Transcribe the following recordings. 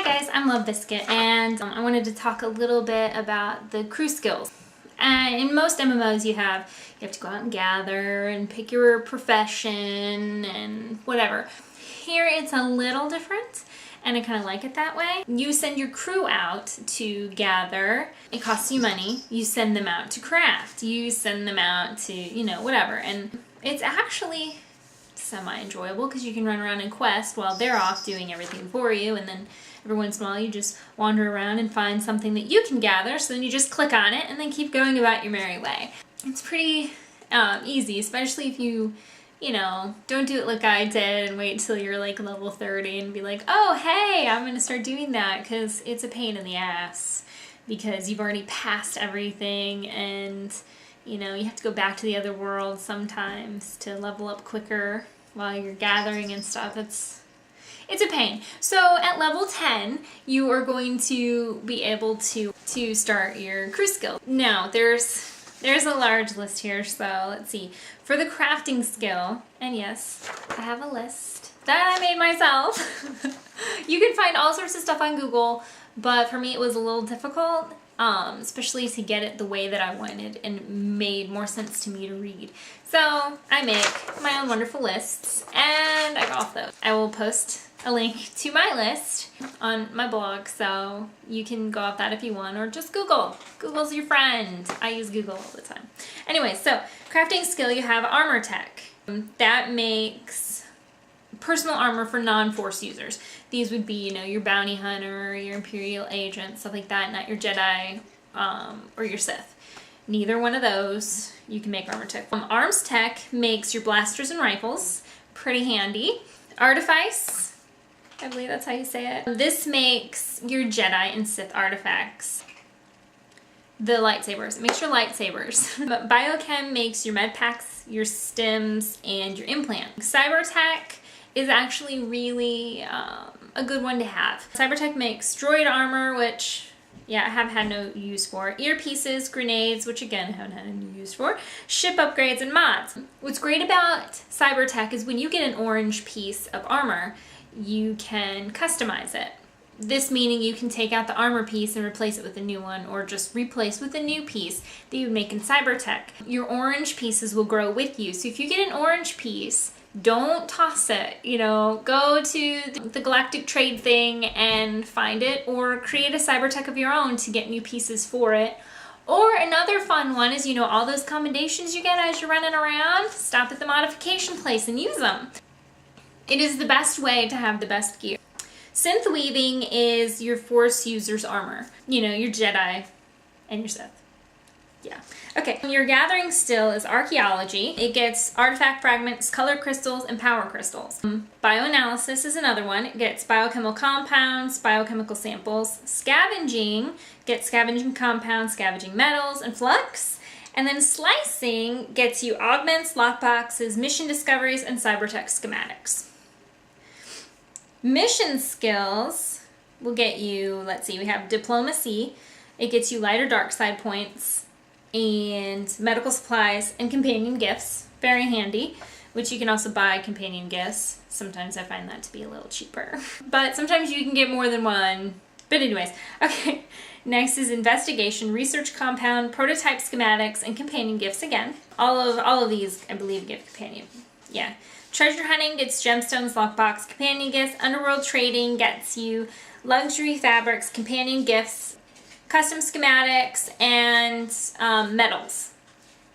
guys, I'm Love Biscuit, and I wanted to talk a little bit about the crew skills. In most MMOs you have to go out and gather and pick your profession and whatever. Here it's a little different, and I kind of like it that way. You send your crew out to gather. It costs you money. You send them out to craft. You send them out to, whatever. And it's actually semi-enjoyable because you can run around and quest while they're off doing everything for you, and then every once in a while you just wander around and find something that you can gather, so then you just click on it and then keep going about your merry way. It's pretty easy, especially if you don't do it like I did and wait till you're like level 30 and be like, oh hey, I'm gonna start doing that, because it's a pain in the ass because you've already passed everything, and you have to go back to the other world sometimes to level up quicker while you're gathering and stuff. It's a pain. So at level 10, you are going to be able to start your crew skill. Now, there's a large list here, so let's see. For the crafting skill, and yes, I have a list that I made myself. You can find all sorts of stuff on Google, but for me it was a little difficult, especially to get it the way that I wanted and made more sense to me to read. So I make my own wonderful lists, and I go off those. I will post a link to my list on my blog, so you can go off that if you want, or just Google. Google's your friend. I use Google all the time. Anyway, so crafting skill, you have armor tech. That makes personal armor for non-force users. These would be, your bounty hunter, your Imperial agent, stuff like that, not your Jedi or your Sith. Neither one of those you can make armor tech. Arms tech makes your blasters and rifles. Pretty handy. Artifice, I believe that's how you say it. This makes your Jedi and Sith artifacts. The lightsabers. It makes your lightsabers. But Biochem makes your med packs, your stims, and your implant. Cybertech is actually really a good one to have. Cybertech makes droid armor, which, yeah, I have had no use for. Earpieces, grenades, which again, I haven't had any use for. Ship upgrades and mods. What's great about Cybertech is when you get an orange piece of armor, you can customize it. This meaning you can take out the armor piece and replace it with a new one, or just replace with a new piece that you would make in Cybertech. Your orange pieces will grow with you. So if you get an orange piece, don't toss it, go to the Galactic Trade thing and find it, or create a Cybertech of your own to get new pieces for it. Or another fun one is, all those commendations you get as you're running around, stop at the modification place and use them. It is the best way to have the best gear. Synth weaving is your Force user's armor. Your Jedi and your Sith. Yeah. Okay, your gathering still is archaeology. It gets artifact fragments, color crystals, and power crystals. Bioanalysis is another one. It gets biochemical compounds, biochemical samples. Scavenging gets scavenging compounds, scavenging metals, and flux. And then slicing gets you augments, lockboxes, mission discoveries, and cybertech schematics. Mission skills will get you, let's see, we have diplomacy. It gets you light or dark side points, and medical supplies and companion gifts. Very handy, which you can also buy companion gifts. Sometimes I find that to be a little cheaper, but sometimes you can get more than one. But anyways, okay. Next is investigation, research compound, prototype schematics, and companion gifts again. All of these, I believe, give companion. Yeah. Treasure hunting gets gemstones, lockbox, companion gifts. Underworld trading gets you luxury fabrics, companion gifts, custom schematics, and metals.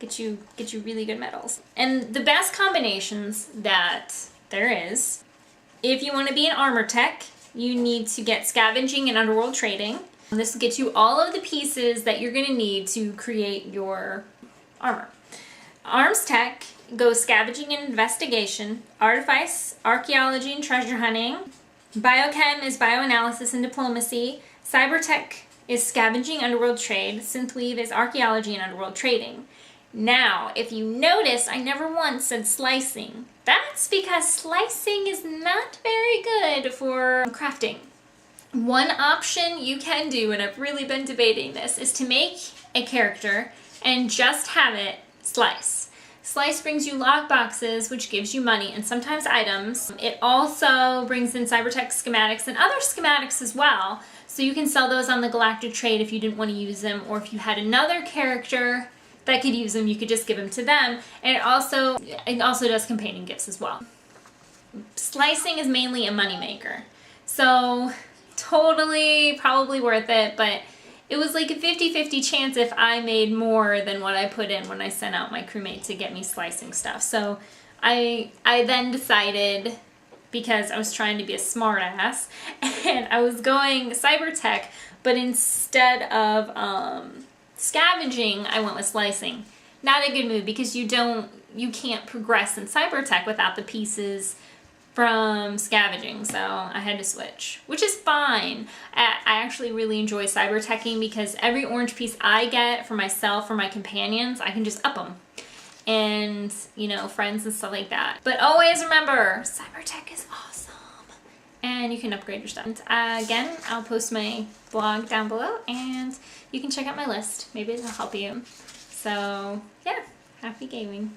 Get you really good metals. And the best combinations that there is, if you want to be an armor tech, you need to get scavenging and underworld trading. This will get you all of the pieces that you're going to need to create your armor. Arms tech goes scavenging and investigation. Artifice, archaeology, and treasure hunting. Biochem is bioanalysis and diplomacy. Cybertech is scavenging, underworld trade. Synthweave is archaeology and underworld trading. Now, if you notice, I never once said slicing. That's because slicing is not very good for crafting. One option you can do, and I've really been debating this, is to make a character and just have it slice. Slice brings you lock boxes, which gives you money and sometimes items. It also brings in Cybertech schematics and other schematics as well. So you can sell those on the Galactic Trade if you didn't want to use them, or if you had another character that could use them, you could just give them to them. And it also does companion gifts as well. Slicing is mainly a moneymaker. So totally probably worth it, but it was like a 50-50 chance if I made more than what I put in when I sent out my crewmate to get me slicing stuff. So I then decided, because I was trying to be a smart ass, and I was going Cybertech, but instead of scavenging, I went with slicing. Not a good move, because you can't progress in Cybertech without the pieces from scavenging, so I had to switch, which is fine. I actually really enjoy cyberteching because every orange piece I get for myself, for my companions, I can just up them. And, you know, friends and stuff like that. But always remember, cybertech is awesome. And you can upgrade your stuff. And, again, I'll post my blog down below and you can check out my list. Maybe it'll help you. So, yeah, happy gaming.